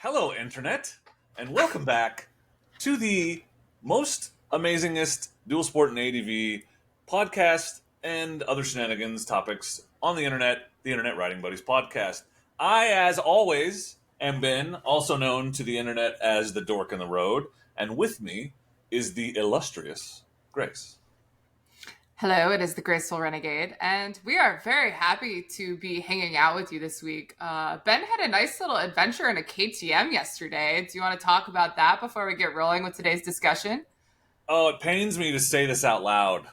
Hello, Internet, and welcome back to the most amazingest dual sport and ADV podcast and other shenanigans topics on the Internet Riding Buddies podcast. I, as always, am Ben, also known to the Internet as the Dork in the Road, and with me is the illustrious Grace. Hello, it is the Graceful Renegade, and we are very happy to be hanging out with you this week. Ben had a nice little adventure in a KTM yesterday. Do you want to talk about that before we get rolling with today's discussion? Oh, it pains me to say this out loud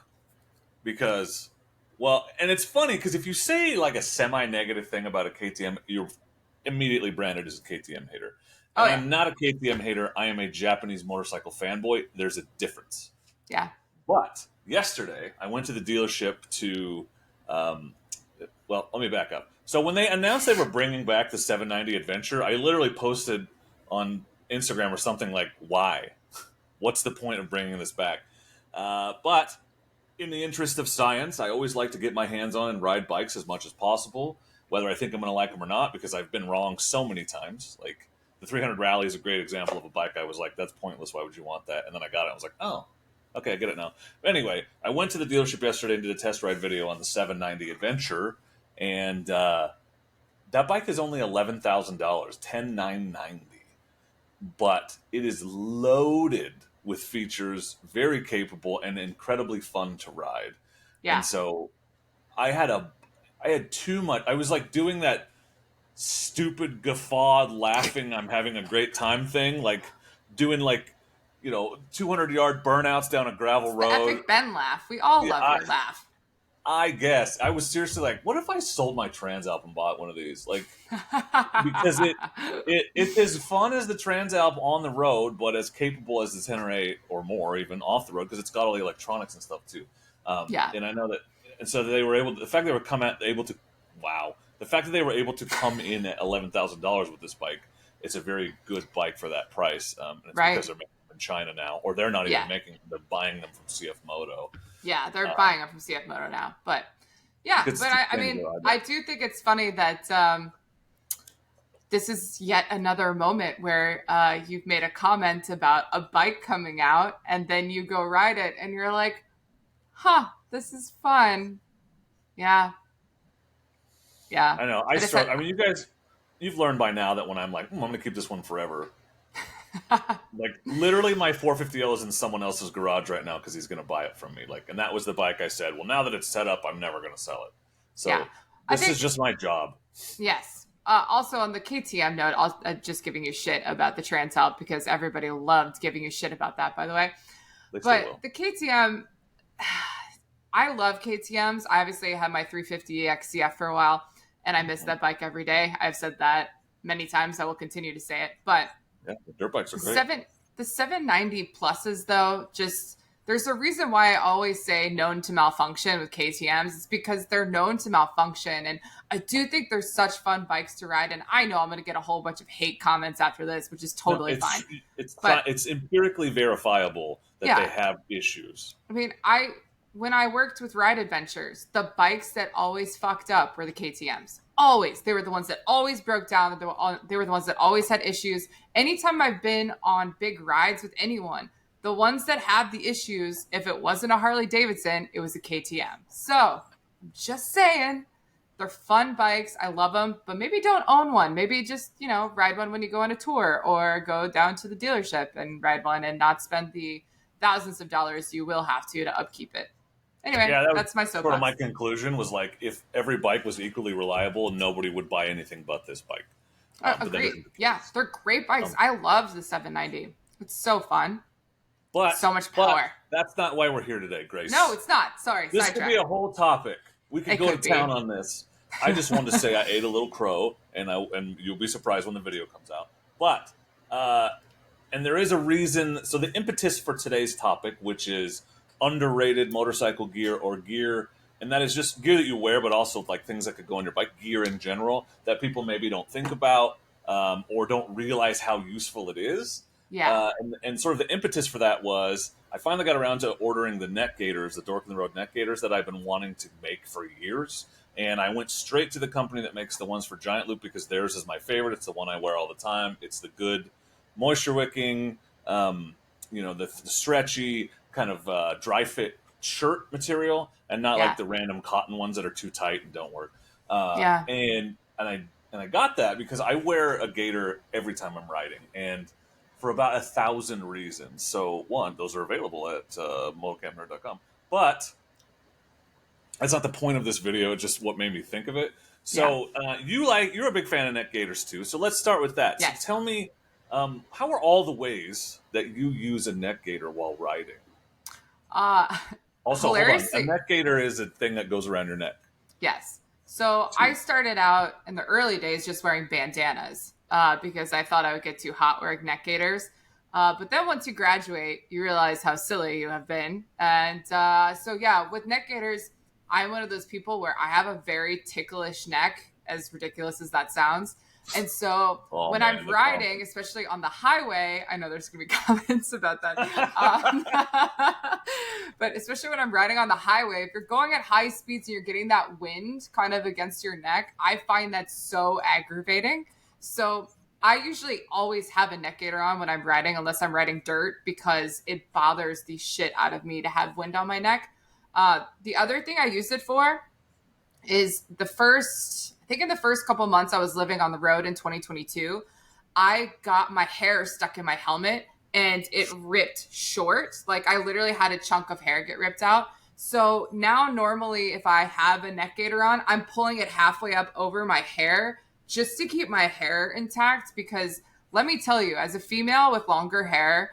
because, well, and it's funny because if you say like a semi-negative thing about a KTM, you're immediately branded as a KTM hater. Oh, And yeah. I'm not a KTM hater. I am a Japanese motorcycle fanboy. There's a difference. Yeah. But yesterday, I went to the dealership to, well, let me back up. So when they announced they were bringing back the 790 Adventure, I literally posted on Instagram or something like, why? What's the point of bringing this back? But in the interest of science, I always like to get my hands on and ride bikes as much as possible, whether I think I'm going to like them or not, because I've been wrong so many times. Like, the 300 Rally is a great example of a bike I was like, that's pointless, why would you want that? And then I got it, I was like, oh, okay, I get it now. But anyway, I went to the dealership yesterday and did a test ride video on the 790 Adventure, and that bike is only $11,000, $10,990. But it is loaded with features, very capable and incredibly fun to ride. Yeah. And so I had too much. I was like doing that stupid guffawed laughing I'm having a great time thing, like doing like 200-yard burnouts down a gravel The road. epic Ben laugh. We all love your laugh. I guess I was seriously like, what if I sold my Transalp and bought one of these? Like, because it's as fun as the Transalp on the road, but as capable as the 10 or 8 or more, even off the road, because it's got all the electronics and stuff too. Yeah. And I know that, and so they were able to, the fact they were the fact that they were able to come in at $11,000 with this bike, it's a very good bike for that price. And it's Right. because they're making them in China now, or they're not even making them, they're buying them from CF Moto. Yeah, they're buying them from CF Moto now. But yeah, but I do think it's funny that this is yet another moment where you've made a comment about a bike coming out and then you go ride it and you're like, huh, this is fun. Yeah. Yeah. I know. I mean, you guys, you've learned by now that when I'm like, I'm going to keep this one forever. Like, literally my 450L is in someone else's garage right now because he's going to buy it from me. Like, and that was the bike I said, well, now that it's set up, I'm never going to sell it. So this is just my job. Yes. Also, on the KTM note, I'll just giving you shit about the Transalp because everybody loved giving you shit about that, by the way. But the KTM, I love KTMs. I obviously had my 350 XCF for a while, and I miss that bike every day. I've said that many times. I will continue to say it. But yeah, the dirt bikes are great. The 790 pluses, though, just there's a reason why I always say known to malfunction with KTMs. It's because they're known to malfunction. And I do think they're such fun bikes to ride. And I know I'm going to get a whole bunch of hate comments after this, which is totally fine. It's empirically verifiable that they have issues. I mean, when I worked with Ride Adventures, the bikes that always fucked up were the KTMs. Always. They were the ones that always broke down. They were the ones that always had issues. Anytime I've been on big rides with anyone, the ones that had the issues, if it wasn't a Harley Davidson, it was a KTM. So, I'm just saying, they're fun bikes. I love them, but maybe don't own one. Maybe just, ride one when you go on a tour or go down to the dealership and ride one and not spend the thousands of dollars you will have to upkeep it. Anyway, that's my soapbox. Sort of my conclusion was like, if every bike was equally reliable, nobody would buy anything but this bike. Agreed. Yeah, they're great bikes. I love the 790. It's so fun. But so much power. But that's not why we're here today, Grace. No, it's not. Sorry. This could be a whole topic. We could go to town on this. I just wanted to say I ate a little crow, and you'll be surprised when the video comes out. But and there is a reason. So the impetus for today's topic, which is underrated motorcycle gear or gear, and that is just gear that you wear, but also like things that could go on your bike, gear in general that people maybe don't think about or don't realize how useful it is. Yeah. And sort of the impetus for that was I finally got around to ordering the neck gaiters, the Dork in the Road neck gaiters that I've been wanting to make for years. And I went straight to the company that makes the ones for giant loop because theirs is my favorite. It's the one I wear all the time. It's the good moisture wicking, the stretchy kind of dry fit shirt material, and not Yeah. like the random cotton ones that are too tight and don't work. Yeah. And I got that because I wear a gaiter every time I'm riding, and for about 1,000 reasons. So one, those are available at mocampnerd.com. But that's not the point of this video. It's just what made me think of it. Yeah. So you're a big fan of neck gaiters too. So let's start with that. Yes. So tell me, how are all the ways that you use a neck gaiter while riding? Also, hold on. A neck gaiter is a thing that goes around your neck. Yes. So I started out in the early days just wearing bandanas because I thought I would get too hot wearing neck gaiters. But then once you graduate, you realize how silly you have been. And so, yeah, with neck gaiters, I'm one of those people where I have a very ticklish neck, as ridiculous as that sounds. And so when I'm riding, especially on the highway, I know there's going to be comments about that. But especially when I'm riding on the highway, if you're going at high speeds and you're getting that wind kind of against your neck, I find that so aggravating. So I usually always have a neck gaiter on when I'm riding, unless I'm riding dirt, because it bothers the shit out of me to have wind on my neck. The other thing I use it for is in the first couple months I was living on the road in 2022, I got my hair stuck in my helmet and it ripped short. Like I literally had a chunk of hair get ripped out. So now normally if I have a neck gaiter on, I'm pulling it halfway up over my hair just to keep my hair intact, because let me tell you, as a female with longer hair,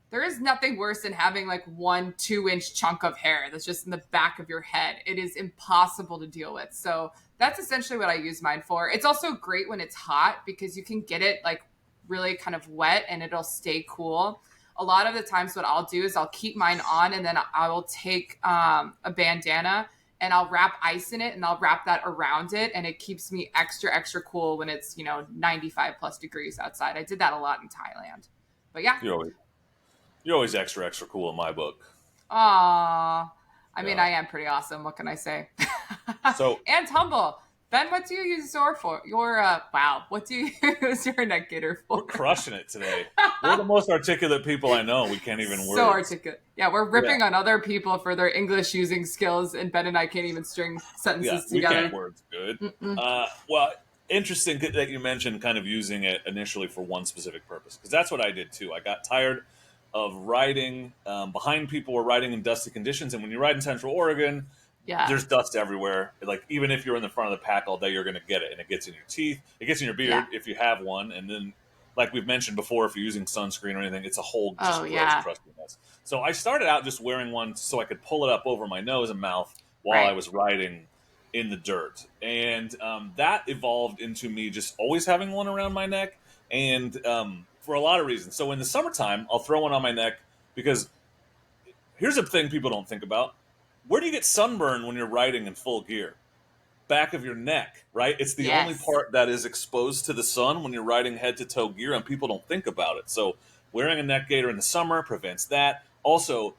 there is nothing worse than having like 1-2 inch chunk of hair that's just in the back of your head. It is impossible to deal with. So that's essentially what I use mine for. It's also great when it's hot because you can get it like really kind of wet and it'll stay cool. A lot of the times what I'll do is I'll keep mine on and then I will take a bandana and I'll wrap ice in it and I'll wrap that around it. And it keeps me extra, extra cool when it's, 95 plus degrees outside. I did that a lot in Thailand. But yeah. You're always extra, extra cool in my book. Aw. I mean, I am pretty awesome. What can I say? So and humble. Ben, what do you use your for? What do you use your neck gaiter for? We're crushing it today. We're the most articulate people I know. We can't even word. So articulate. Yeah, we're ripping on other people for their English using skills, and Ben and I can't even string sentences together. We can't words good. Well, interesting that you mentioned kind of using it initially for one specific purpose, because that's what I did too. I got tired of riding behind people who are riding in dusty conditions, and when you ride in Central Oregon, there's dust everywhere. Like even if you're in the front of the pack all day, you're going to get it, and it gets in your teeth, it gets in your beard if you have one, and then like we've mentioned before, if you're using sunscreen or anything, it's a whole crusty mess. So I started out just wearing one so I could pull it up over my nose and mouth while I was riding in the dirt, and that evolved into me just always having one around my neck, and for a lot of reasons. So in the summertime, I'll throw one on my neck because here's a thing people don't think about. Where do you get sunburn when you're riding in full gear? Back of your neck, right? It's the only part that is exposed to the sun when you're riding head to toe gear, and people don't think about it. So wearing a neck gaiter in the summer prevents that. Also,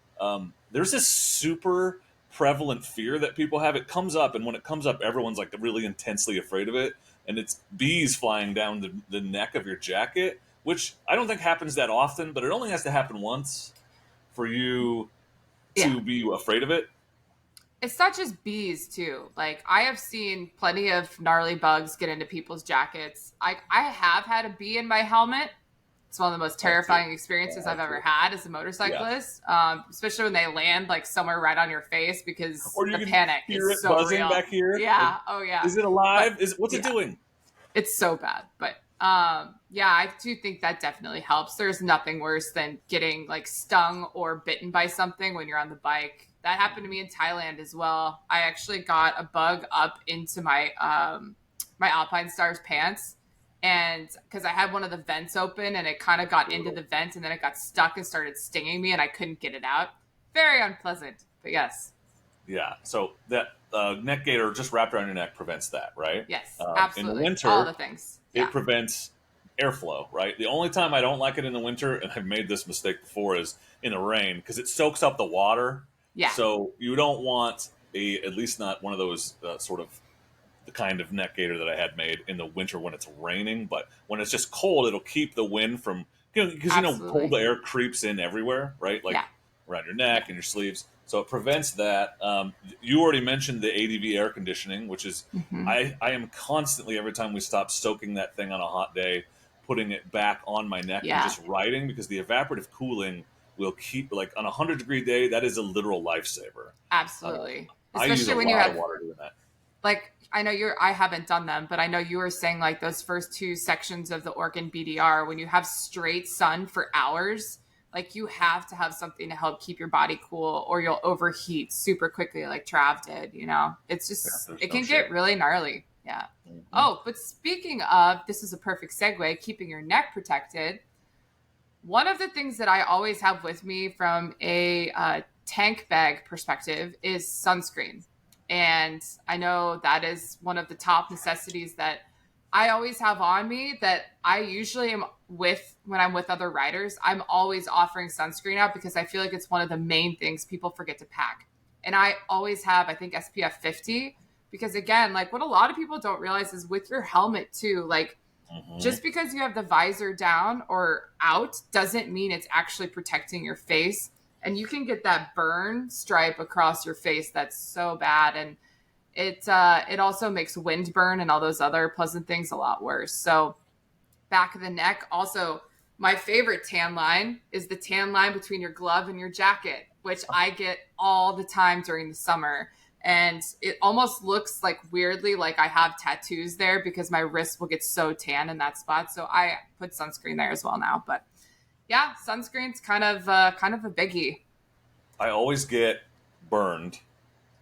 there's this super prevalent fear that people have. It comes up, and when it comes up, everyone's like really intensely afraid of it. And it's bees flying down the neck of your jacket, which I don't think happens that often, but it only has to happen once for you to be afraid of it. It's not just bees too. Like I have seen plenty of gnarly bugs get into people's jackets. I have had a bee in my helmet. It's one of the most terrifying experiences I've ever had as a motorcyclist, especially when they land like somewhere right on your face, because the panic is so buzzing real. Back here. Yeah. Like, is it alive? What's it doing? It's so bad. But I do think that definitely helps. There's nothing worse than getting like stung or bitten by something when you're on the bike. That happened to me in Thailand as well. I actually got a bug up into my my Alpine Stars pants, and because I had one of the vents open and it kind of got into the vent and then it got stuck and started stinging me and I couldn't get it out. Very unpleasant, but yes. Yeah, so that neck gaiter just wrapped around your neck prevents that, right? Yes, absolutely. In the winter, all the things. It prevents airflow, right? The only time I don't like it in the winter, and I've made this mistake before, is in the rain, because it soaks up the water. Yeah. So you don't want at least not one of those sort of the kind of neck gaiter that I had made in the winter when it's raining. But when it's just cold, it'll keep the wind from, because cold Absolutely. air creeps in everywhere, right? Like Yeah. around your Yeah. neck and your sleeves. So it prevents that. You already mentioned the ADV air conditioning, which is Hmm. I am constantly, every time we stop soaking that thing on a hot day, putting it back on my neck and Yeah. just riding, because the evaporative cooling will keep, like on a 100-degree day, that is a literal lifesaver. Uh, Absolutely. I use a Especially when you lot of have, water doing that. like, I know I haven't done them, but I know you were saying like those first two sections of the Oregon BDR, when you have straight sun for hours, like you have to have something to help keep your body cool or you'll overheat super quickly, like Trav did, It's Yeah, just, there's it no can get shit. really gnarly. Yeah. Hmm. Oh, but speaking of, this is a perfect segue, keeping your neck protected. One of the things that I always have with me from a tank bag perspective is sunscreen. And I know that is one of the top necessities that I always have on me, that I usually am with when I'm with other riders. I'm always offering sunscreen out because I feel like it's one of the main things people forget to pack. And I always have, I think, SPF 50, because again, like what a lot of people don't realize is with your helmet too, like Hmm. just because you have the visor down or out doesn't mean it's actually protecting your face. And you can get that burn stripe across your face that's so bad. And it also makes wind burn and all those other pleasant things a lot worse. So back of the neck. Also, my favorite tan line is the tan line between your glove and your jacket, which I get all the time during the summer. And it almost looks like weirdly like I have tattoos there because my wrists will get so tan in that spot. So I put sunscreen there as well now. But yeah, sunscreen's kind of a biggie. I always get burned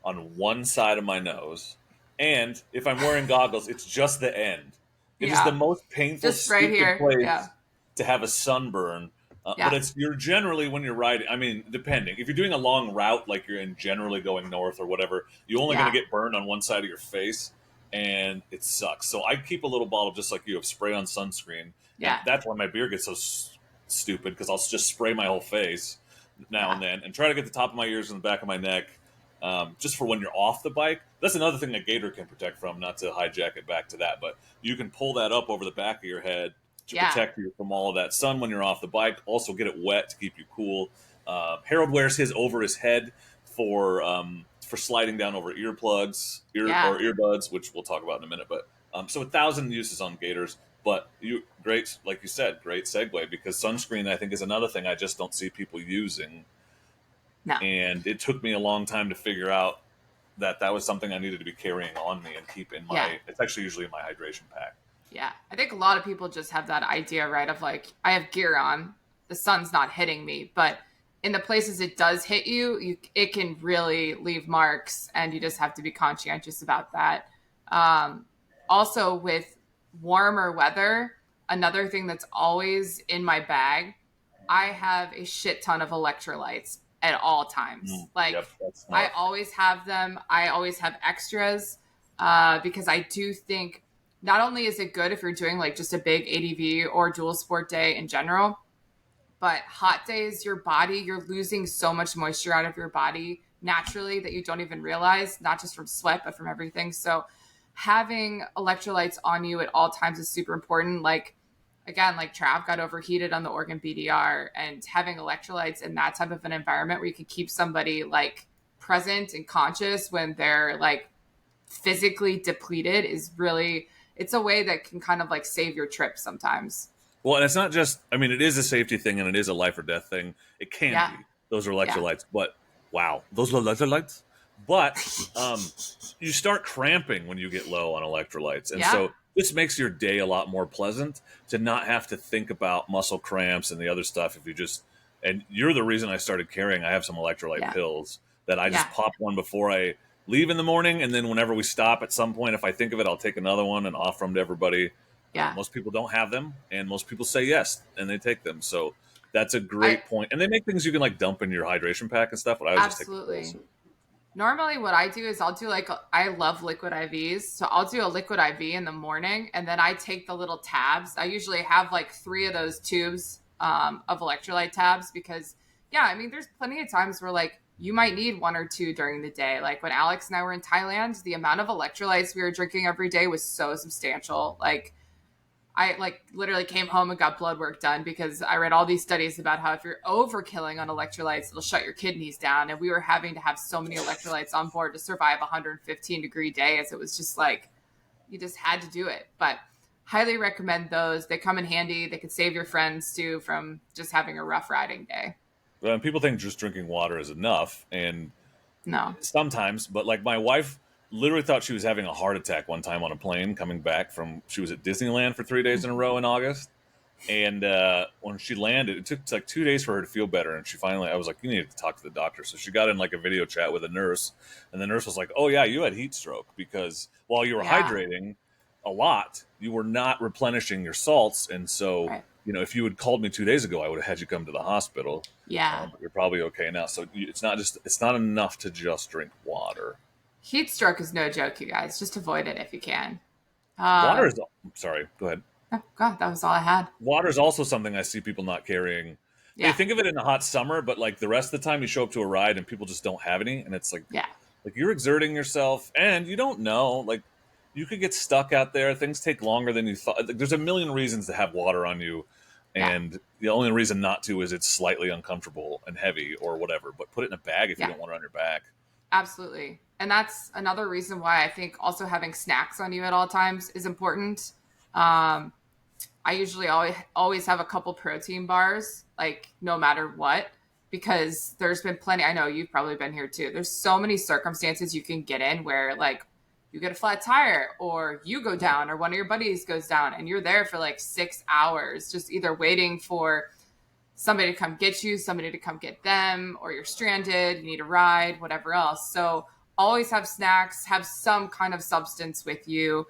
on one side of my nose, and if I'm wearing goggles, it's just the end. It is the Yeah, most painful, just right stupid here. Yeah, place to have a sunburn. But yeah, you're generally, when you're riding. I mean, depending, if you're doing a long route, like you're in generally going north or whatever, you're only going to yeah, get burned on one side of your face, and it sucks. So I keep a little bottle, just like you, of spray on sunscreen, and yeah, that's why my beard gets so stupid, because I'll just spray my whole face now yeah, and then, and try to get the top of my ears and the back of my neck, just for when you're off the bike. That's another thing that gaiter can protect from. Not to hijack it back to that, but you can pull that up over the back of your head to yeah, protect you from all of that sun when you're off the bike. Also, get it wet to keep you cool. Harold wears his over his head for sliding down over earplugs, yeah. earbuds, which we'll talk about in a minute. But so 1,000 uses on gaiters. But great, like you said, great segue, because sunscreen, I think, is another thing I just don't see people using, No. and it took me a long time to figure out that that was something I needed to be carrying on me and keep in Yeah. my. It's actually usually in my hydration pack. Yeah, I think a lot of people just have that idea, right? Of like, I have gear on, the sun's not hitting me, but in the places it does hit you, it can really leave marks, and you just have to be conscientious about that. Um, Also, with warmer weather, another thing that's always in my bag, I have a shit ton of electrolytes at all times. Like, Yep, that's I smart. always have them. I always have extras because I do think not only is it good if you're doing like just a big ADV or dual sport day in general, but hot days, you're losing so much moisture out of your body naturally that you don't even realize, not just from sweat, but from everything. So having electrolytes on you at all times is super important. Like, again, like Trav got overheated on the Oregon BDR, and having electrolytes in that type of an environment where you can keep somebody like present and conscious when they're like physically depleted is really, it's a way that can kind of like save your trip sometimes. Well, and it's not just. I mean, it is a safety thing and it is a life or death thing. It can Yeah. be. Those are Yeah. electrolytes, but wow, those are electrolytes. But you start cramping when you get low on electrolytes, and Yeah. so this makes your day a lot more pleasant to not have to think about muscle cramps and the other stuff. If you just, and you're the reason I started carrying. I have some electrolyte Yeah. pills that I Yeah. just pop one before I leave in the morning, and then whenever we stop at some point, if I think of it, I'll take another one and offer them to everybody. Yeah. Most people don't have them, and most people say yes and they take them. So that's a I great point. And they make things you can like dump in your hydration pack and stuff. But I would just take the pills. absolutely. Normally, what I do is I'll do like, I love liquid IVs. So I'll do a liquid IV in the morning, and then I take the little tabs. I usually have like three of those tubes of electrolyte tabs because, yeah, I mean, there's plenty of times where like you might need one or two during the day. Like when Alex and I were in Thailand, the amount of electrolytes we were drinking every day was so substantial. Like I like literally came home and got blood work done because I read all these studies about how if you're overkilling on electrolytes, it'll shut your kidneys down. And we were having to have so many electrolytes on board to survive 115-degree days. It was just like, you just had to do it. But highly recommend those. They come in handy. They could save your friends too from just having a rough riding day. Well, and people think just drinking water is enough, and No. sometimes, but like my wife literally thought she was having a heart attack one time on a plane coming back from, she was at Disneyland for 3 days in a row in August. And when she landed, it took like 2 days for her to feel better. And she finally, I was like, you need to talk to the doctor. So she got in like a video chat with a nurse. And the nurse was like, oh, yeah, you had heat stroke because while you were hydrating a lot, you were not replenishing your salts. And so, if you had called me 2 days ago, I would have had you come to the hospital. Yeah. But you're probably okay now. So it's not enough to just drink water. Heat stroke is no joke, you guys. Just avoid it if you can. Water is, sorry, go ahead. Oh, God, that was all I had. Water is also something I see people not carrying. Yeah. You think of it in the hot summer, but like the rest of the time you show up to a ride and people just don't have any. And it's like, like you're exerting yourself and you don't know, like you could get stuck out there. Things take longer than you thought. Like, there's a million reasons to have water on you. And the only reason not to is it's slightly uncomfortable and heavy or whatever, but put it in a bag if you don't want it on your back. Absolutely. And that's another reason why I think also having snacks on you at all times is important. I usually always have a couple protein bars, like no matter what, because there's been plenty. I know you've probably been here too. There's so many circumstances you can get in where like you get a flat tire or you go down or one of your buddies goes down and you're there for like 6 hours, just either waiting for somebody to come get you, somebody to come get them, or you're stranded, you need a ride, whatever else. So always have snacks, have some kind of substance with you.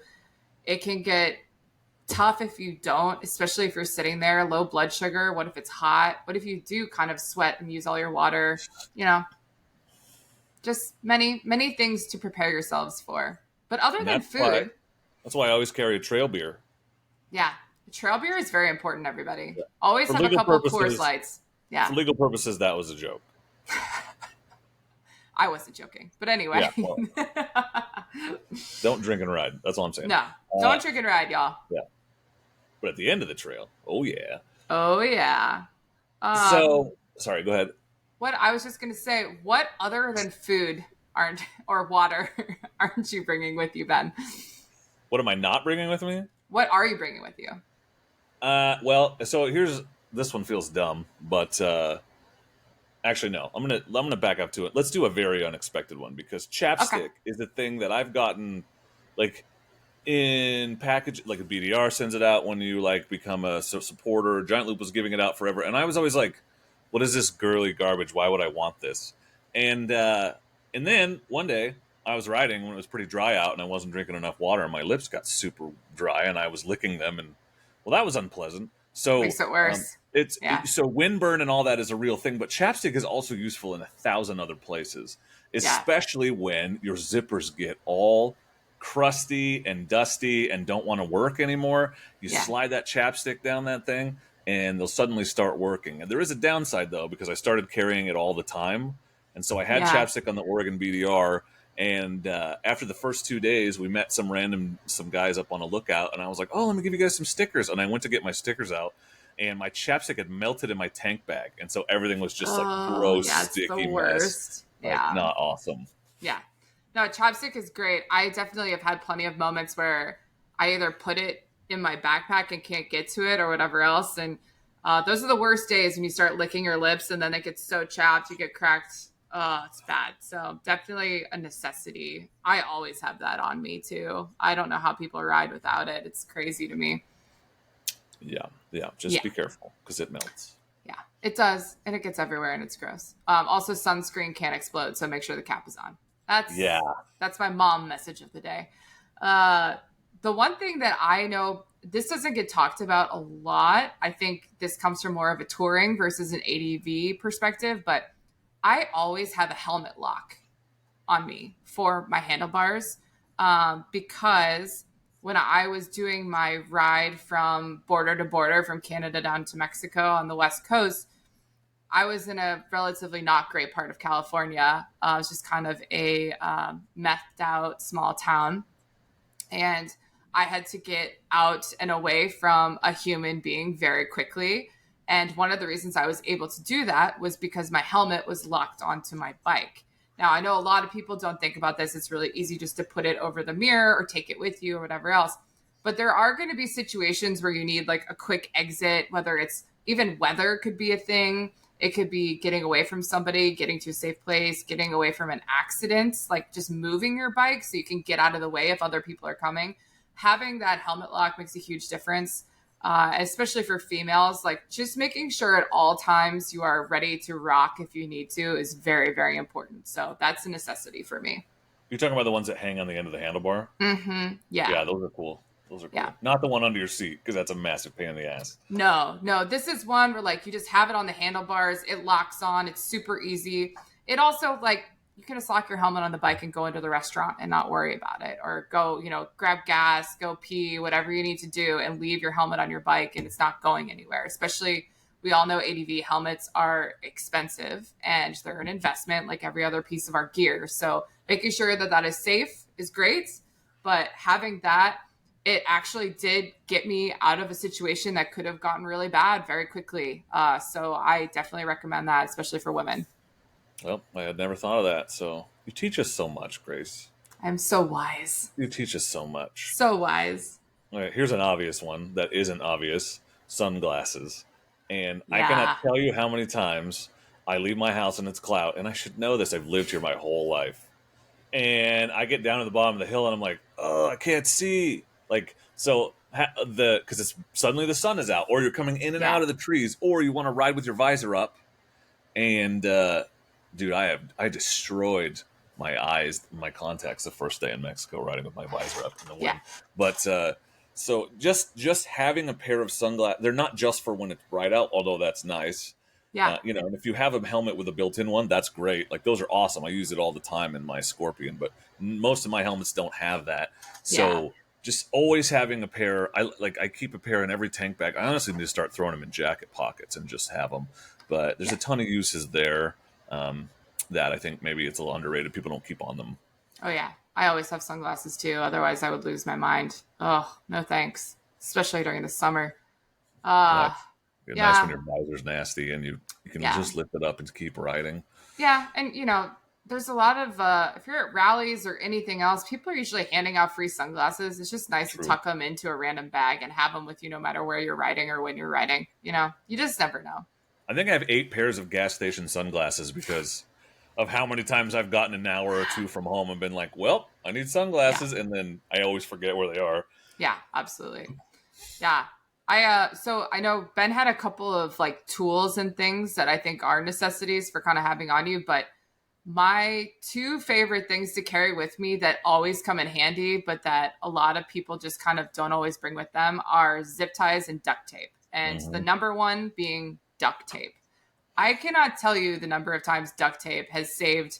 It can get tough if you don't, especially if you're sitting there, low blood sugar. What if it's hot? What if you do kind of sweat and use all your water? Just many, many things to prepare yourselves for. But other than food. That's why I always carry a trail beer. Yeah. Trail beer is very important, everybody. Yeah. Always have a couple of Coors Lights. Yeah. For legal purposes, that was a joke. I wasn't joking. But anyway. Yeah, well, don't drink and ride. That's all I'm saying. No. Don't drink and ride, y'all. Yeah. But at the end of the trail, oh yeah. Oh yeah. So, sorry, go ahead. What I was just going to say, what other than food or water aren't you bringing with you, Ben? What am I not bringing with me? What are you bringing with you? Well, so this one feels dumb, but actually no. I'm gonna back up to it. Let's do a very unexpected one because chapstick is a thing that I've gotten like in package, like a BDR sends it out when you like become a supporter. Giant Loop was giving it out forever, and I was always like, "What is this girly garbage? Why would I want this?" And then one day I was riding when it was pretty dry out, and I wasn't drinking enough water, and my lips got super dry, and I was licking them, and well, that was unpleasant. So makes it worse. So windburn and all that is a real thing, but chapstick is also useful in 1,000 other places, especially when your zippers get all crusty and dusty and don't want to work anymore. You slide that chapstick down that thing and they'll suddenly start working. And there is a downside though, because I started carrying it all the time. And so I had chapstick on the Oregon BDR. And after the first 2 days, we met some guys up on a lookout. And I was like, oh, let me give you guys some stickers. And I went to get my stickers out. And my chapstick had melted in my tank bag. And so everything was just like gross, sticky mess. Like, not awesome. Yeah. No, chapstick is great. I definitely have had plenty of moments where I either put it in my backpack and can't get to it or whatever else. And those are the worst days when you start licking your lips and then it gets so chapped, you get cracked. Oh, it's bad. So definitely a necessity. I always have that on me too. I don't know how people ride without it. It's crazy to me. Yeah. Just be careful because it melts. Yeah, it does. And it gets everywhere and it's gross. Also, sunscreen can't explode. So make sure the cap is on. That's my mom message of the day. The one thing that I know, this doesn't get talked about a lot. I think this comes from more of a touring versus an ADV perspective, but I always have a helmet lock on me for my handlebars because when I was doing my ride from border to border from Canada down to Mexico on the West Coast, I was in a relatively not great part of California. It was just kind of a methed out small town. And I had to get out and away from a human being very quickly. And one of the reasons I was able to do that was because my helmet was locked onto my bike. Now, I know a lot of people don't think about this. It's really easy just to put it over the mirror or take it with you or whatever else. But there are going to be situations where you need like a quick exit, whether it's even weather could be a thing. It could be getting away from somebody, getting to a safe place, getting away from an accident, like just moving your bike so you can get out of the way if other people are coming. Having that helmet lock makes a huge difference, especially for females. Like just making sure at all times you are ready to rock if you need to is very, very important. So that's a necessity for me. You're talking about the ones that hang on the end of the handlebar? Mm-hmm. Yeah. Yeah, those are cool. Those are cool. Yeah. Not the one under your seat, because that's a massive pain in the ass. No. This is one where like you just have it on the handlebars. It locks on. It's super easy. It also like you can just lock your helmet on the bike and go into the restaurant and not worry about it, or go, grab gas, go pee, whatever you need to do, and leave your helmet on your bike and it's not going anywhere. Especially, we all know ADV helmets are expensive and they're an investment like every other piece of our gear. So making sure that that is safe is great, but having that, it actually did get me out of a situation that could have gotten really bad very quickly. So I definitely recommend that, especially for women. Well, I had never thought of that. So you teach us so much, Grace. I'm so wise. You teach us so much. So wise. All right, here's an obvious one that isn't obvious: sunglasses. And I Yeah. cannot tell you how many times I leave my house and it's cloud, and I should know this. I've lived here my whole life. And I get down to the bottom of the hill and I'm like, oh, I can't see. Like, so because it's suddenly the sun is out, or you're coming in and out of the trees, or you want to ride with your visor up. And dude, I destroyed my eyes, my contacts the first day in Mexico riding with my visor up in the wind. Yeah. But so just having a pair of sunglasses, they're not just for when it's bright out, although that's nice. Yeah. And if you have a helmet with a built-in one, that's great. Like those are awesome. I use it all the time in my Scorpion, but most of my helmets don't have that. So just always having a pair. I keep a pair in every tank bag. I honestly need to start throwing them in jacket pockets and just have them. But there's a ton of uses there that I think maybe it's a little underrated. People don't keep on them. Oh yeah. I always have sunglasses too. Otherwise I would lose my mind. Oh, no thanks. Especially during the summer. It's nice when your visor's nasty and you can just lift it up and keep riding. Yeah. And there's a lot of, if you're at rallies or anything else, people are usually handing out free sunglasses. It's just nice to tuck them into a random bag and have them with you no matter where you're riding or when you're riding. You just never know. I think I have 8 pairs of gas station sunglasses because of how many times I've gotten an hour or two from home and been like, well, I need sunglasses. And then I always forget where they are. Yeah, absolutely. Yeah. So I know Ben had a couple of like tools and things that I think are necessities for kind of having on you, but my 2 favorite things to carry with me that always come in handy, but that a lot of people just kind of don't always bring with them are zip ties and duct tape. And the number one being duct tape. I cannot tell you the number of times duct tape has saved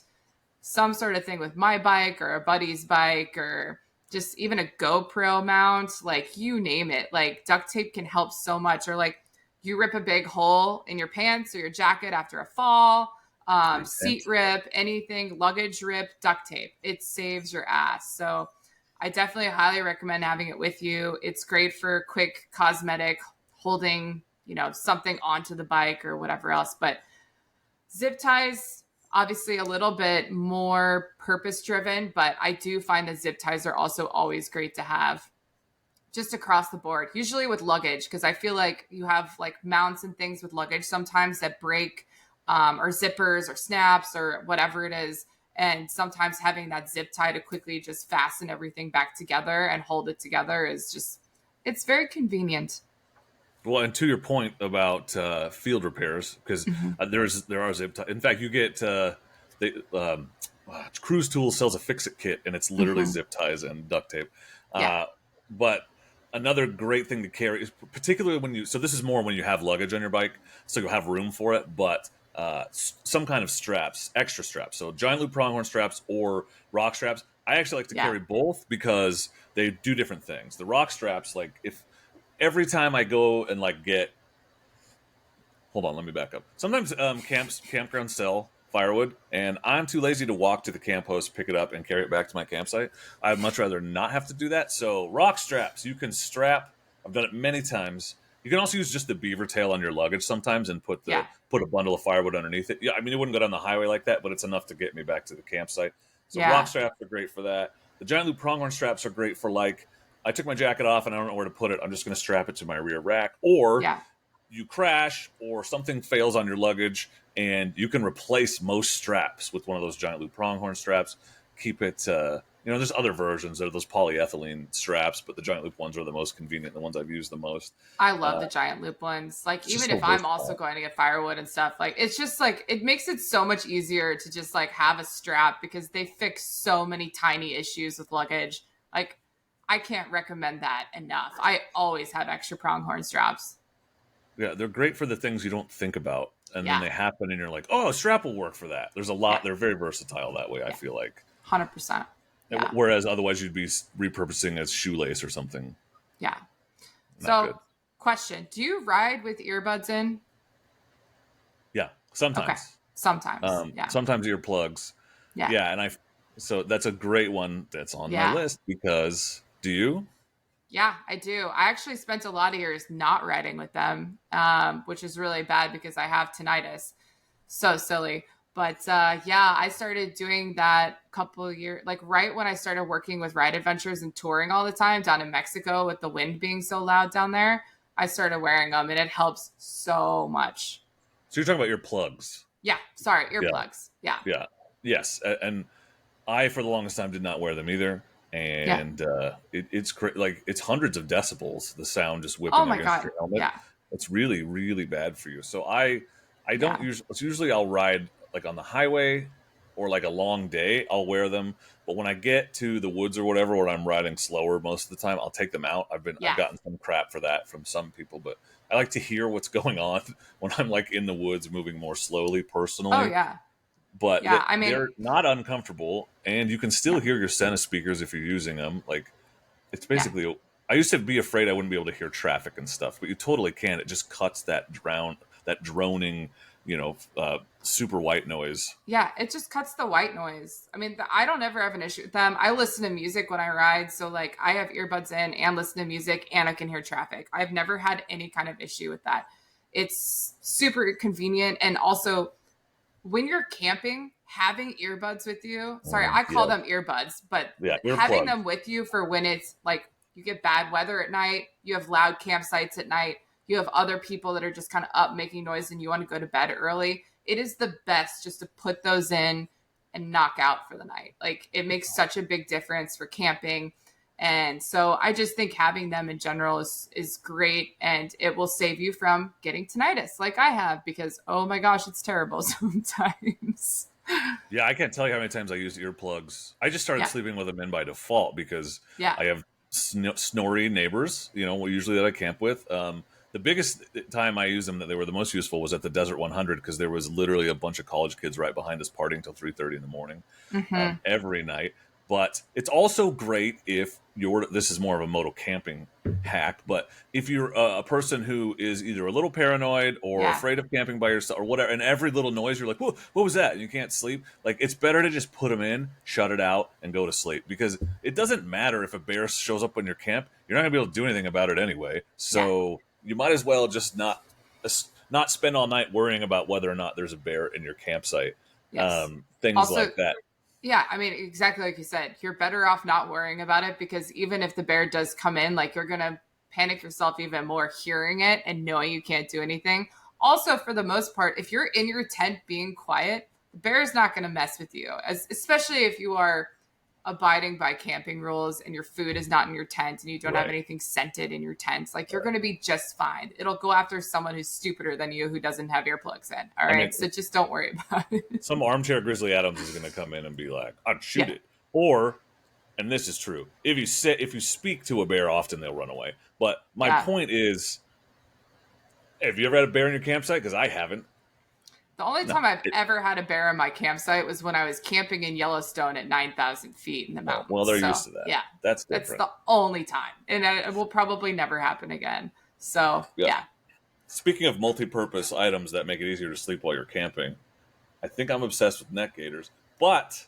some sort of thing with my bike or a buddy's bike or just even a GoPro mount, like you name it. Like duct tape can help so much. Or like you rip a big hole in your pants or your jacket after a fall, seat rip, anything, luggage rip, duct tape. It saves your ass. So I definitely highly recommend having it with you. It's great for quick cosmetic holding, something onto the bike or whatever else. But zip ties, obviously a little bit more purpose driven, but I do find that zip ties are also always great to have just across the board, usually with luggage, because I feel like you have like mounts and things with luggage sometimes that break or zippers or snaps or whatever it is. And sometimes having that zip tie to quickly just fasten everything back together and hold it together is just, it's very convenient. Well, and to your point about field repairs, because there are zip ties. In fact, you get Cruise Tools sells a fix-it kit, and it's literally zip ties and duct tape. But another great thing to carry is particularly when you. So this is more when you have luggage on your bike, so you'll have room for it. But some kind of straps, extra straps, so giant loop pronghorn straps or rock straps. I actually like to carry both because they do different things. The rock straps, like if every time I go and like get hold on, let me back up. Sometimes campgrounds sell firewood, and I'm too lazy to walk to the camp host, pick it up, and carry it back to my campsite. I'd much rather not have to do that. So rock straps, you can strap. I've done it many times. You can also use just the beaver tail on your luggage sometimes and Yeah. put a bundle of firewood underneath it. Yeah, I mean it wouldn't go down the highway like that, but it's enough to get me back to the campsite. So rock Yeah. straps are great for that. The giant loop pronghorn straps are great for like I took my jacket off and I don't know where to put it. I'm just going to strap it to my rear rack, or Yeah. you crash or something fails on your luggage and you can replace most straps with one of those giant loop pronghorn straps. Keep it, there's other versions. There are those polyethylene straps, but the giant loop ones are the most convenient, the ones I've used the most. I love Uh, the giant loop ones. Like, it's just even so if I'm also versatile. going to get firewood and stuff, like, it's just like, it makes it so much easier to just like have a strap because they fix so many tiny issues with luggage. Like, I can't recommend that enough. I always have extra pronghorn straps. Yeah, they're great for the things you don't think about. And then Yeah. they happen and you're like, oh, a strap will work for that. There's a Yeah. lot. They're very versatile that way, I Yeah. feel like. 100%. Yeah. Whereas otherwise you'd be repurposing as shoelace or something. Yeah. Not So, good. question, do you ride with earbuds in? Yeah, Okay. sometimes. Sometimes. Yeah. Sometimes earplugs. Yeah. Yeah, and so that's a great one that's on my Yeah. list because do you? Yeah, I do. I actually spent a lot of years not riding with them, which is really bad because I have tinnitus. So silly. But yeah, I started doing that a couple of years, like right when I started working with Ride Adventures and touring all the time down in Mexico with the wind being so loud down there. I started wearing them and it helps so much. So you're talking about your plugs. Yeah, sorry, Yeah, earplugs. Yeah, yeah, yes. And I, for the longest time, did not wear them either. yeah. And like it's hundreds of decibels, the sound just Oh whipping my against God. your helmet. Yeah, It's really, really bad for you. So I don't yeah, usually. It's usually I'll ride like on the highway or like a long day. I'll wear them. But when I get to the woods or whatever, where I'm riding slower most of the time, I'll take them out. I've yeah. gotten some crap for that from some people, but I like to hear what's going on when I'm like in the woods, moving more slowly Oh personally. yeah, But yeah. I mean, they're not uncomfortable, and you can still yeah, hear your Senna speakers if you're using them. Like it's yeah. basically. I used to be afraid I wouldn't be able to hear traffic and stuff, but you totally can. It just cuts that droning, super white noise. Yeah, it just cuts the white noise. I mean, I don't ever have an issue with them. I listen to music when I ride. So, like, I have earbuds in and listen to music and I can hear traffic. I've never had any kind of issue with that. It's super convenient. And also, when you're camping, having earbuds with you, sorry, I call Yeah, them earbuds, but yeah, having earplug. them with you for when it's like you get bad weather at night, you have loud campsites at night, you have other people that are just kind of up making noise and you want to go to bed early. It is the best just to put those in and knock out for the night. Like it makes such a big difference for camping. And so I just think having them in general is great and it will save you from getting tinnitus like I have because oh my gosh, it's terrible sometimes. Yeah, I can't tell you how many times I used earplugs. I just started Yeah. sleeping with them in by default because Yeah. I have snory neighbors, usually that I camp with. The biggest time I used them that they were the most useful was at the Desert 100 because there was literally a bunch of college kids right behind us partying till 3:30 in the morning Hmm. every night. But it's also great if this is more of a moto camping hack, but if you're a person who is either a little paranoid or Yeah. afraid of camping by yourself or whatever, and every little noise you're like, "Whoa, what was that?" and you can't sleep, like it's better to just put them in, shut it out, and go to sleep because it doesn't matter if a bear shows up in your camp. You're not gonna be able to do anything about it anyway. Yeah. So you might as well just not spend all night worrying about whether or not there's a bear in your campsite. Yes. Things Also, like that. yeah, I mean, exactly like you said, you're better off not worrying about it because even if the bear does come in, like you're going to panic yourself even more hearing it and knowing you can't do anything. Also, for the most part, if you're in your tent being quiet, the bear is not going to mess with you, especially if you are abiding by camping rules and your food is not in your tent and you don't have Right. anything scented in your tent. Like you're going to be just fine. It'll go after someone who's stupider than you who doesn't have earplugs in. All I mean, right. So just don't worry about it. some armchair Grizzly Adams is going to come in and be like, "I'd shoot Yeah. it," or, and this is true, if you speak to a bear often, they'll run away. But my Yeah. point is, have you ever had a bear in your campsite? Because I haven't. The only No. time I've ever had a bear in my campsite was when I was camping in Yellowstone at 9,000 feet in the Oh, mountains. well, they're So, used to that. yeah, That's that's different. the only time. And it will probably never happen again. So, Yeah. yeah. Speaking of multi-purpose items that make it easier to sleep while you're camping, I think I'm obsessed with neck gaiters. But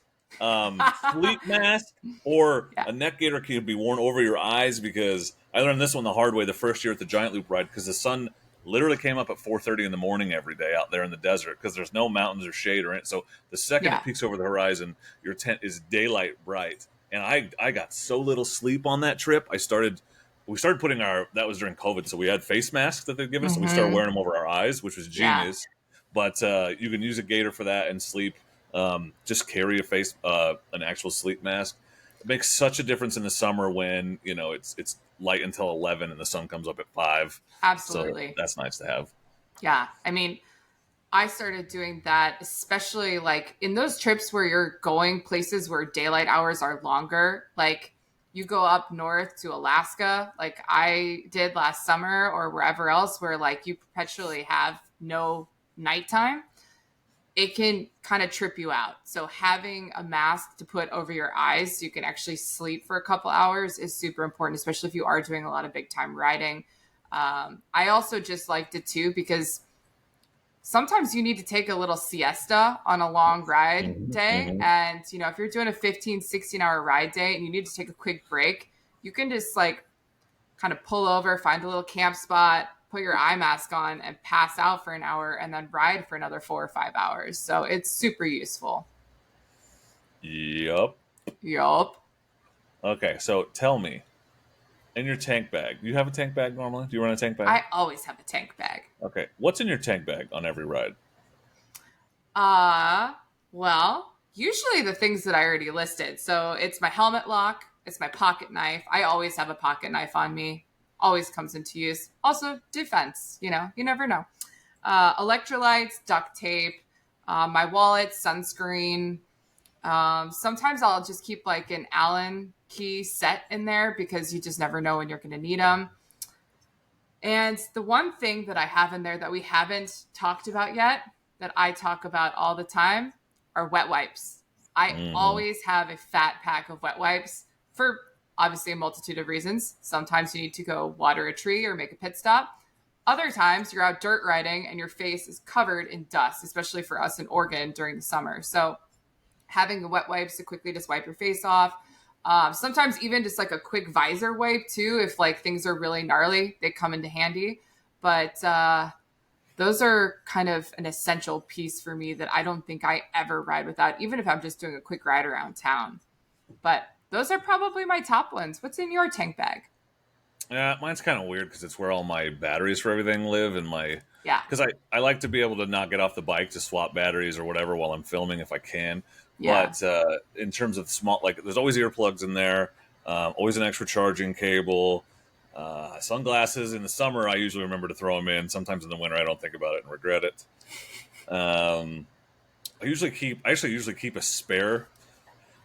sleep mask or Yeah. a neck gaiter can be worn over your eyes, because I learned this one the hard way the first year at the Giant Loop ride, because the sun literally came up at 4:30 in the morning every day out there in the desert, because there's no mountains or shade or anything. So the second Yeah. it peaks over the horizon, your tent is daylight bright. And I got so little sleep on that trip. We started putting that was during COVID, so we had face masks that they'd given us, and we started Mm-hmm. wearing them over our eyes, which was Yeah. genius. But you can use a gaiter for that and sleep. Just carry an actual sleep mask. It makes such a difference in the summer when it's light until 11 and the sun comes up at 5. So Absolutely. that's nice to have. Yeah. I mean, I started doing that, especially like in those trips where you're going places where daylight hours are longer. Like you go up north to Alaska, like I did last summer, or wherever else where like you perpetually have no nighttime. It can kind of trip you out. So having a mask to put over your eyes so you can actually sleep for a couple hours is super important, especially if you are doing a lot of big time riding. I also just liked it too because sometimes you need to take a little siesta on a long ride Hmm. day. Hmm. And, if you're doing a 15, 16-hour ride day and you need to take a quick break, you can just like kind of pull over, find a little camp spot, put your eye mask on and pass out for an hour and then ride for another 4 or 5 hours. So it's super useful. Yup. Yup. Okay, so tell me, in your tank bag, do you have a tank bag normally? Do you run a tank bag? I always have a tank bag. Okay, what's in your tank bag on every ride? Uh, well, usually the things that I already listed. So it's my helmet lock, it's my pocket knife. I always have a pocket knife on me. Always comes into use. Also, defense, you never know. Electrolytes, duct tape, my wallet, sunscreen. Sometimes I'll just keep like an Allen key set in there because you just never know when you're going to need them. And the one thing that I have in there that we haven't talked about yet, that I talk about all the time, are wet wipes. I Hmm. always have a fat pack of wet wipes for obviously a multitude of reasons. Sometimes you need to go water a tree or make a pit stop. Other times you're out dirt riding and your face is covered in dust, especially for us in Oregon during the summer. So having the wet wipes to quickly just wipe your face off. Sometimes even just like a quick visor wipe too, if like things are really gnarly, they come into handy. But those are kind of an essential piece for me that I don't think I ever ride without, even if I'm just doing a quick ride around town. But those are probably my top ones. What's in your tank bag? Yeah, mine's kind of weird because it's where all my batteries for everything live, and Yeah, because I like to be able to not get off the bike to swap batteries or whatever while I'm filming if I can. yeah, But in terms of small, like there's always earplugs in there, always an extra charging cable, sunglasses. In the summer, I usually remember to throw them in. Sometimes in the winter, I don't think about it and regret it. Um, I actually usually keep a spare.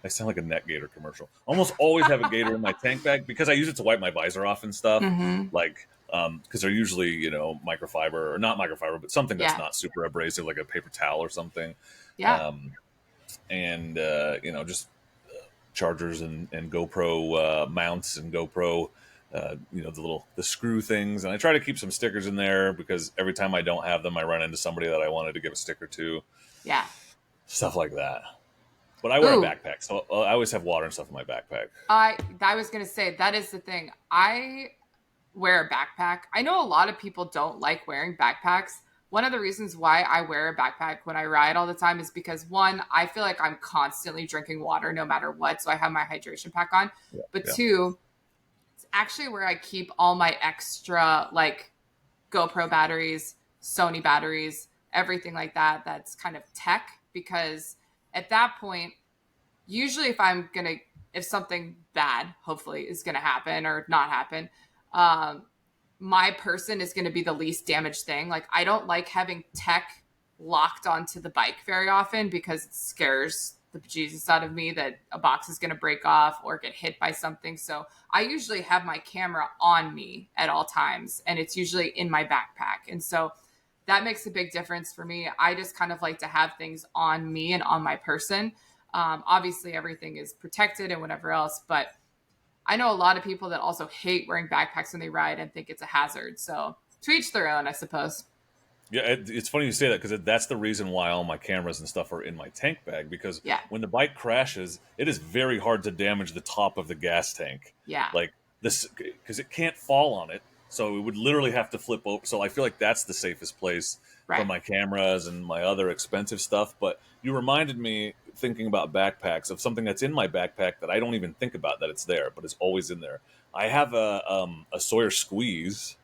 I sound like a net gator commercial. Almost always have a gator in my tank bag because I use it to wipe my visor off and stuff. mm-hmm. Like, because they're usually microfiber, or not microfiber, but something that's Yeah, not super abrasive, like a paper towel or something. yeah. Um, and just chargers and GoPro mounts and GoPro. The screw things, and I try to keep some stickers in there because every time I don't have them, I run into somebody that I wanted to give a sticker to, Yeah. stuff like that. But I wear a Ooh, backpack, so I always have water and stuff in my backpack. I was gonna say that is the thing. I wear a backpack. I know a lot of people don't like wearing backpacks. One of the reasons why I wear a backpack when I ride all the time is because one, I feel like I'm constantly drinking water no matter what, so I have my hydration pack on. Yeah, But yeah. two, it's actually where I keep all my extra like GoPro batteries, Sony batteries, everything like that that's kind of tech because at that point usually if something bad hopefully is gonna happen or not happen, um my person is gonna be the least damaged thing. Like I don't like having tech locked onto the bike very often because it scares the bejesus out of me that a box is going to break off or get hit by something. So I usually have my camera on me at all times and it's usually in my backpack. And so that makes a big difference for me. I just kind of like to have things on me and on my person. Obviously, everything is protected and whatever else, but I know a lot of people that also hate wearing backpacks when they ride and think it's a hazard. So To each their own, I suppose. Yeah, it's funny you say that because that's the reason why all my cameras and stuff are in my tank bag. Because Yeah. when the bike crashes, it is very hard to damage the top of the gas tank. Yeah. Like this, because it can't fall on it, so it would literally have to flip over. So I feel like that's the safest place for Right. my cameras and my other expensive stuff. But you reminded me, thinking about backpacks, of something that's in my backpack that I don't even think about that it's there, but it's always in there. I have a Sawyer Squeeze,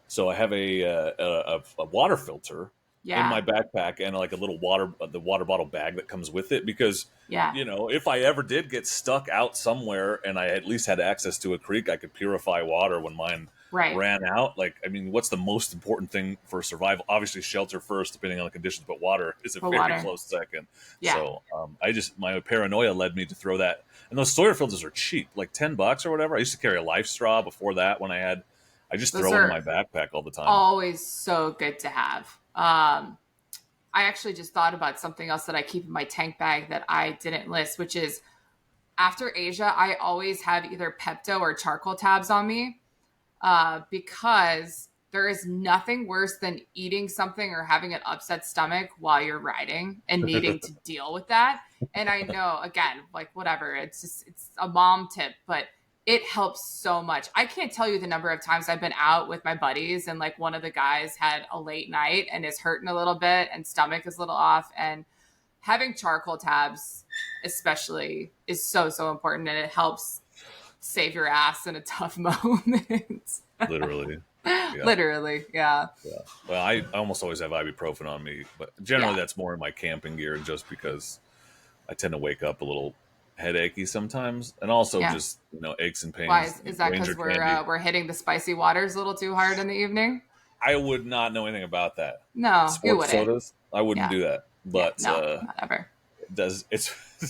so I have a water filter in Yeah. my backpack and like a little the water bottle bag that comes with it because Yeah. if I ever did get stuck out somewhere and I at least had access to a creek, I could purify water when mine Right. ran out. Like, I mean, what's the most important thing for survival? Obviously, shelter first, depending on the conditions, but water is a But very water. close second. Yeah. So my paranoia led me to throw that. And those Sawyer filters are cheap, like $10 or whatever. I used to carry a Life Straw before that when I just Those throw it in are my backpack all the time. always so good to have. I actually just thought about something else that I keep in my tank bag that I didn't list, which is after Asia, I always have either Pepto or charcoal tabs on me because there is nothing worse than eating something or having an upset stomach while you're riding and needing to deal with that. And I know, again, like whatever, it's a mom tip, but it helps so much. I can't tell you the number of times I've been out with my buddies and like one of the guys had a late night and is hurting a little bit and stomach is a little off, and having charcoal tabs especially is so, so important, and it helps save your ass in a tough moment. Literally. Yeah. Literally, yeah. Well, I almost always have ibuprofen on me, but generally that's more in my camping gear just because I tend to wake up a little headachy sometimes, and also just aches and pains. Why is that? Because we're hitting the spicy waters a little too hard in the evening. I would not know anything about that. No, you Sports wouldn't. sodas, I wouldn't do that. But no, not ever. Did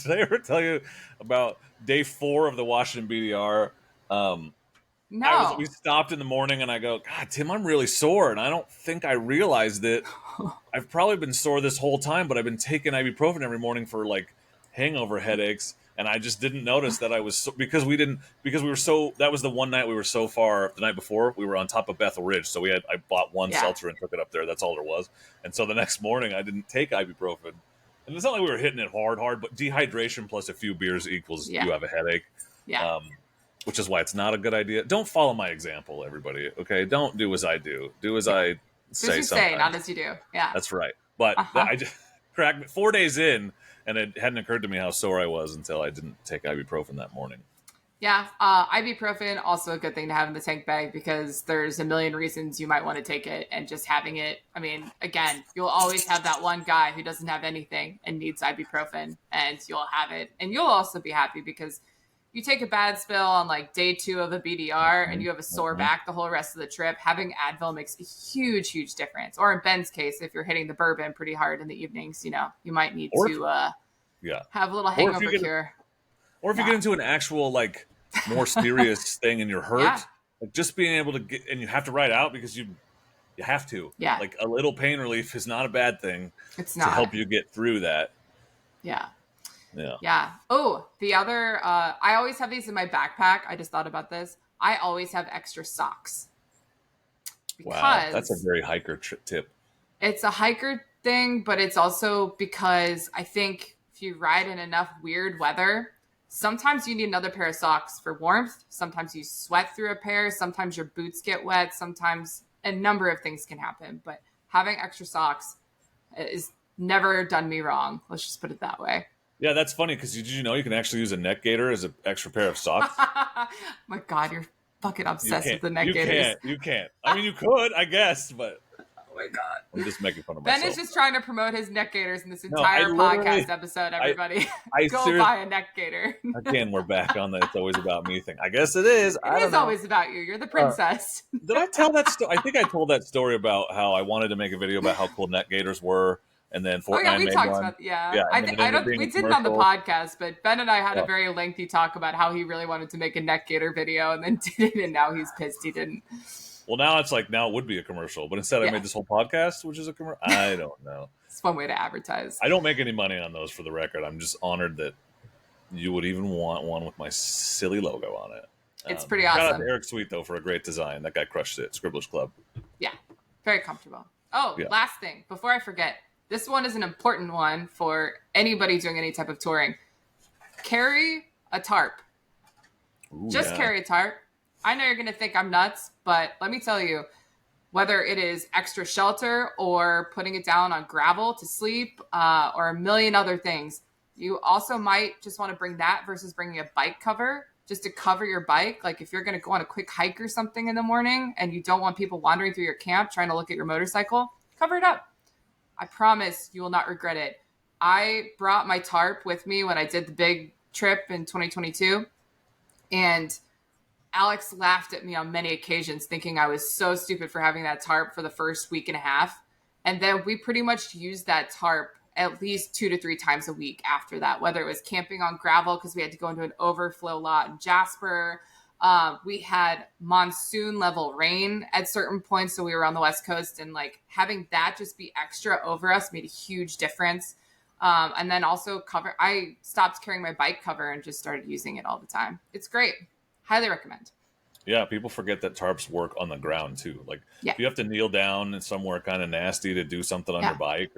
I ever tell you about day 4 of the Washington BDR? No. We stopped in the morning and I go, God, Tim, I'm really sore. And I don't think I realized it. I've probably been sore this whole time, but I've been taking ibuprofen every morning for like hangover headaches. And I just didn't notice that I was because we were so, that was the one night we were so far, the night before we were on top of Bethel Ridge. So I bought one seltzer and took it up there. That's all there was. And so the next morning I didn't take ibuprofen. And it's not like we were hitting it hard, but dehydration plus a few beers equals you have a headache. Yeah. Which is why it's not a good idea. Don't follow my example, everybody. Okay, don't do as I do. Do as I say. As you say, not as you do. Yeah, that's right. But I just cracked me 4 days in, and it hadn't occurred to me how sore I was until I didn't take ibuprofen that morning. Yeah, ibuprofen also a good thing to have in the tank bag because there's a million reasons you might want to take it, and just having it. I mean, again, you'll always have that one guy who doesn't have anything and needs ibuprofen, and you'll have it, and you'll also be happy because you take a bad spill on like day 2 of a BDR and you have a sore back the whole rest of the trip. Having Advil makes a huge, huge difference. Or in Ben's case, if you're hitting the bourbon pretty hard in the evenings, you might need to have a little hangover cure. Or if you get into an actual like more serious thing and you're hurt, like just being able to get, and you have to ride out because you have to. Yeah. Like a little pain relief is not a bad thing. It's not. To help you get through that. Yeah. Yeah. Yeah. Oh, the other, I always have these in my backpack. I just thought about this. I always have extra socks. Wow. That's a very hiker tip. It's a hiker thing, but it's also because I think if you ride in enough weird weather, sometimes you need another pair of socks for warmth. Sometimes you sweat through a pair. Sometimes your boots get wet. Sometimes a number of things can happen. But having extra socks is never done me wrong. Let's just put it that way. Yeah, that's funny because did you know you can actually use a neck gaiter as an extra pair of socks? My God, you're fucking obsessed with the neck gaiters. You can't. I mean, you could, I guess, but oh my God, I'm just making fun of myself. Ben is just trying to promote his neck gaiters in this entire podcast episode. Everybody, go buy a neck gaiter. Again, we're back on the "it's always about me" thing. I guess it is. It is always about you. You're the princess. Did I tell that story? I think I told that story about how I wanted to make a video about how cool neck gaiters were. And then Fortnite we made talked one. about we didn't on the podcast, but Ben and I had a very lengthy talk about how he really wanted to make a neck gaiter video and then didn't, and now he's pissed he didn't. Well, now it's like now it would be a commercial, but instead I made this whole podcast, which is a commercial. I don't know. It's one way to advertise. I don't make any money on those, for the record. I'm just honored that you would even want one with my silly logo on it. It's pretty awesome. Shout out to Eric Sweet though for a great design. That guy crushed it. Scribblers Club. Yeah. Very comfortable. Oh, Yeah. last thing before I forget, this one is an important one for anybody doing any type of touring. Carry a tarp. Ooh, Just yeah. carry a tarp. I know you're going to think I'm nuts, but let me tell you, whether it is extra shelter or putting it down on gravel to sleep or a million other things, you also might just want to bring that versus bringing a bike cover just to cover your bike. Like if you're going to go on a quick hike or something in the morning and you don't want people wandering through your camp trying to look at your motorcycle, cover it up. I promise you will not regret it. I brought my tarp with me when I did the big trip in 2022, and Alex laughed at me on many occasions, thinking I was so stupid for having that tarp for the first week and a half. And then we pretty much used that tarp at least 2 to 3 times a week after that, whether it was camping on gravel because we had to go into an overflow lot in Jasper. We had monsoon level rain at certain points. So we were on the West Coast, and like having that just be extra over us made a huge difference. And then also I stopped carrying my bike cover and just started using it all the time. It's great. Highly recommend. Yeah, people forget that tarps work on the ground too. Like Yeah. if you have to kneel down in somewhere kind of nasty to do something on Yeah. your bike,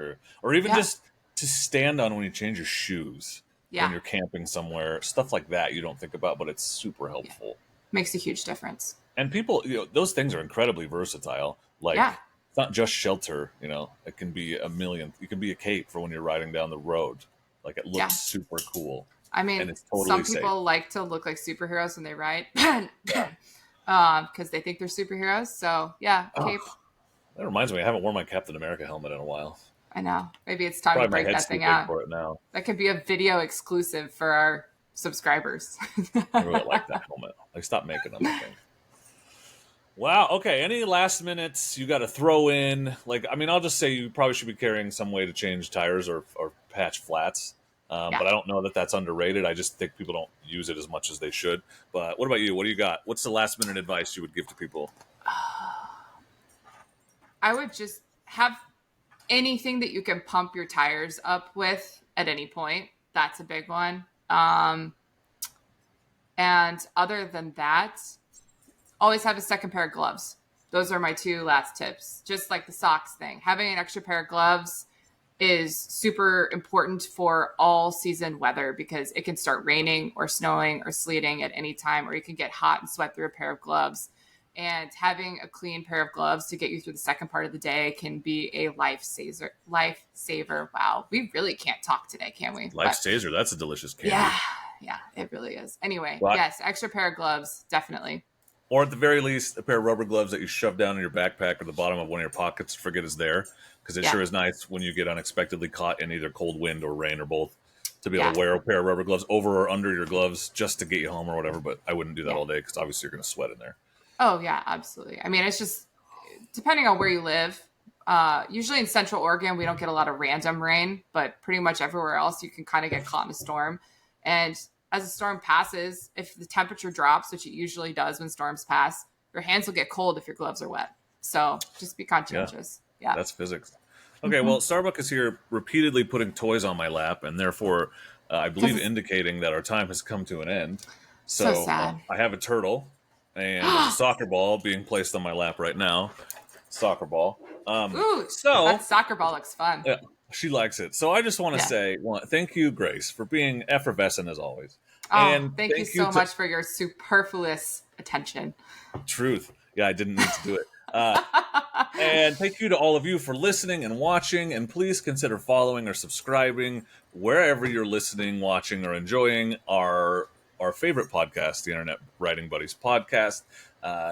or even Yeah. just to stand on when you change your shoes when Yeah. you're camping somewhere, stuff like that you don't think about, but it's super helpful. Makes a huge difference. And people, those things are incredibly versatile. Like Yeah. it's not just shelter, it can be it can be a cape for when you're riding down the road. Like it looks Yeah. super cool. I And mean, it's totally some safe. people like to look like superheroes when they ride because they think they're superheroes. So yeah, cape. Oh, that reminds me, I haven't worn my Captain America helmet in a while. I know. Maybe it's time to Probably my break head's that too thing big out. for it now. That could be a video exclusive for our subscribers. I really like that helmet. They stopped making them, I think. Wow. Okay. Any last minutes you got to throw in? Like, I mean, I'll just say you probably should be carrying some way to change tires or patch flats. Yeah. But I don't know that that's underrated. I just think people don't use it as much as they should. But what about you? What do you got? What's the last minute advice you would give to people? I would just have anything that you can pump your tires up with at any point. That's a big one. And other than that, always have a second pair of gloves. Those are my 2 last tips. Just like the socks thing. Having an extra pair of gloves is super important for all season weather because it can start raining or snowing or sleeting at any time, or you can get hot and sweat through a pair of gloves. And having a clean pair of gloves to get you through the second part of the day can be a lifesaver. Wow. We really can't talk today, can we? Lifesaver. That's a delicious candy. Yeah, it really is. Anyway, But, yes, extra pair of gloves, definitely. or at the very least, a pair of rubber gloves that you shove down in your backpack or the bottom of one of your pockets, forget is there. Because it sure is nice when you get unexpectedly caught in either cold wind or rain or both to be able to wear a pair of rubber gloves over or under your gloves just to get you home or whatever. But I wouldn't do that all day because obviously you're going to sweat in there. Oh, yeah, absolutely. I mean, it's just depending on where you live. Usually in Central Oregon, we don't get a lot of random rain, but pretty much everywhere else, you can kind of get caught in a storm. And as a storm passes, if the temperature drops, which it usually does when storms pass, your hands will get cold if your gloves are wet. So just be conscientious. Yeah. That's physics. Okay, well, Starbuck is here repeatedly putting toys on my lap, and therefore, I believe indicating that our time has come to an end. So sad. I have a turtle and a soccer ball being placed on my lap right now. Soccer ball. Ooh, so that soccer ball looks fun. Yeah, she likes it. So I just want to say, thank you, Grace, for being effervescent as always. Oh, and thank you so much for your superfluous attention. Truth. Yeah, I didn't need to do it. And thank you to all of you for listening and watching. And please consider following or subscribing wherever you're listening, watching, or enjoying our favorite podcast, the Internet Writing Buddies podcast.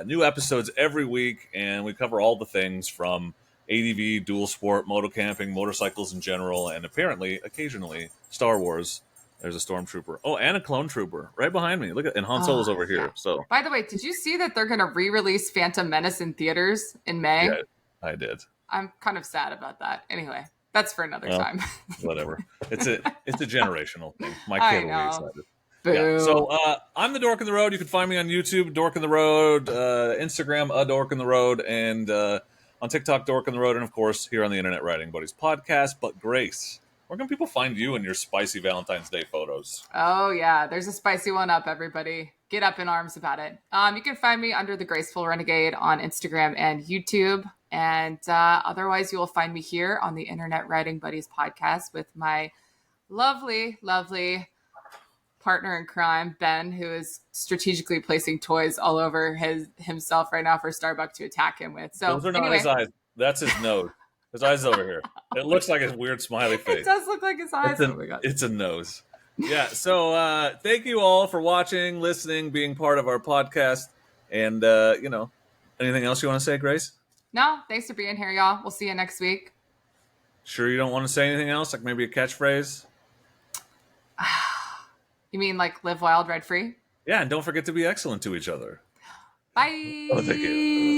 New episodes every week, and we cover all the things from ADV, dual sport, moto camping, motorcycles in general, and apparently, occasionally, Star Wars. There's a stormtrooper. Oh, and a clone trooper right behind me. Look at, and Han Solo's over here. So, by the way, did you see that they're going to re-release Phantom Menace in theaters in May? Yeah, I did. I'm kind of sad about that. Anyway, that's for another time. Whatever. It's a generational thing. My kid will be excited. Boo. Yeah. So I'm the Dork in the Road. You can find me on YouTube, Dork in the Road, Instagram, a Dork in the Road, and on TikTok, Dork in the Road, and of course here on the Internet Writing Buddies podcast. But Grace, where can people find you and your spicy Valentine's Day photos? Oh yeah, there's a spicy one up, everybody. Get up in arms about it. You can find me under the Graceful Renegade on Instagram and YouTube. And otherwise, you will find me here on the Internet Riding Buddies podcast with my lovely, lovely partner in crime, Ben, who is strategically placing toys all over himself right now for Starbuck to attack him with. So Those are not his anyway, eyes. That's his nose. His eyes over here. It looks like his weird smiley face. it does look like his eyes. Oh my God. It's a nose. Yeah. So thank you all for watching, listening, being part of our podcast. And, anything else you want to say, Grace? No, thanks for being here, y'all. We'll see you next week. Sure you don't want to say anything else? Like maybe a catchphrase? You mean like live wild, ride free? Yeah, and don't forget to be excellent to each other. Bye. Oh, thank you.